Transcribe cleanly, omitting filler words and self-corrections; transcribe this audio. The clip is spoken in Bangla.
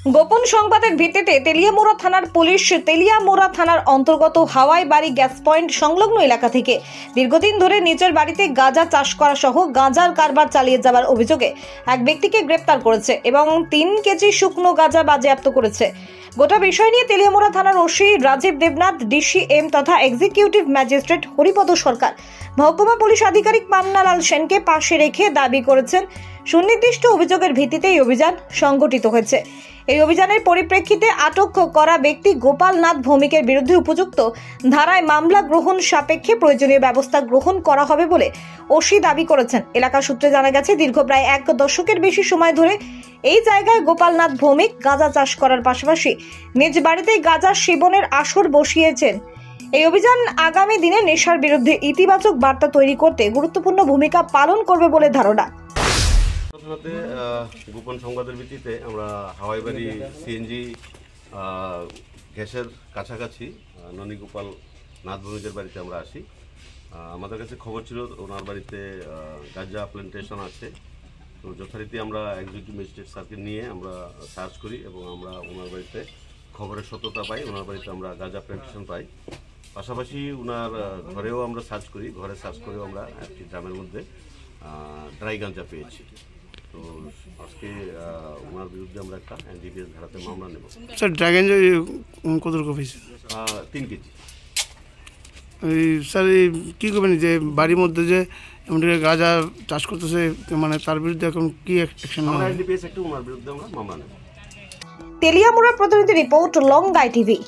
গোপন সংবাদের ভিত্তিতে তেলিয়ামুড়া থানার পুলিশ তেলিয়ামুড়া থানার অন্তর্গত হাওয়াই বাড়ি গ্যাস পয়েন্ট সংলগ্ন এলাকা থেকে দীর্ঘদিন ধরে নিজের বাড়িতে গাঁজা চাষ করা সহ গাঁজার কারবার চালিয়ে যাওয়ার অভিযোগে এক ব্যক্তিকে গ্রেপ্তার করেছে এবং 3 কেজি শুকনো গাঁজা বাজেয়াপ্ত করেছে। গোটা বিষয় নিয়ে তেলিয়ামুড়া থানার ওসি রাজীব দেবনাথ, ডিসিএম তথা এক্সিকিউটিভ ম্যাজিস্ট্রেট হরিপদ সরকার, মহকুমা পুলিশ আধিকারিক পান্নালাল সেনকে পাশে রেখে দাবি করেছেন সুনির্দিষ্ট অভিযোগের ভিত্তিতে এই অভিযান সংগঠিত হয়েছে। এই অভিযানের পরিপ্রেক্ষিতে আটক করা ব্যক্তি গোপাল নাথ ভৌমিকের বিরুদ্ধে উপযুক্ত ধারায় মামলা গ্রহণ সাপেক্ষে প্রয়োজনীয় ব্যবস্থা গ্রহণ করা হবে বলে ওসি দাবি করেছেন। এলাকা সূত্রে জানা গেছে, দীর্ঘ প্রায় 1 দশকের বেশি সময় ধরে এই জায়গায় গোপাল নাথ ভৌমিক গাঁজা চাষ করার পাশাপাশি নিজ বাড়িতেই গাঁজা সেবনের আসর বসিয়েছেন। এই অভিযান আগামী দিনে নেশার বিরুদ্ধে ইতিবাচক বার্তা তৈরি করতে গুরুত্বপূর্ণ ভূমিকা পালন করবে বলে ধারণা। গোপন সংবাদের ভিত্তিতে আমরা হাওয়াইবাড়ি সিএনজি গ্যাসের কাছাকাছি ননী গোপাল নাথ ভৌমিকের বাড়িতে আমরা আসি। আমাদের কাছে খবর ছিল ওনার বাড়িতে গাঁজা প্ল্যান্টেশন আছে। তো যথারীতি আমরা এক্সিকিউটিভ ম্যাজিস্ট্রেট স্যারকে নিয়ে আমরা সার্চ করি এবং আমরা ওনার বাড়িতে খবরের সত্যতা পাই। ওনার বাড়িতে আমরা গাঁজা প্ল্যান্টেশন পাই। পাশাপাশি ওনার ঘরেও আমরা সার্চ করি, ঘরে সার্চ করেও আমরা একটি ড্রামের মধ্যে ড্রাই গাঁজা পেয়েছি। তো আজকে ওনার বিরুদ্ধে আমরা একটা এনডিপিএস ধারাতে মামলা নেব। স্যার, ড্রাই গাঁজা কত রকম হয়েছে? 3 কেজি। স্যার, এই কী করবেন যে বাড়ির মধ্যে যে এমন গাঁজা চাষ করতেছে, মানে তার বিরুদ্ধে এখন কি অ্যাকশন? আমরা এনডিপিএস একটা ওনার বিরুদ্ধে আমরা মামলা নেব। তেলিয়ামুড়া প্রতিনিধি রিপোর্ট, লংগাই টিভি।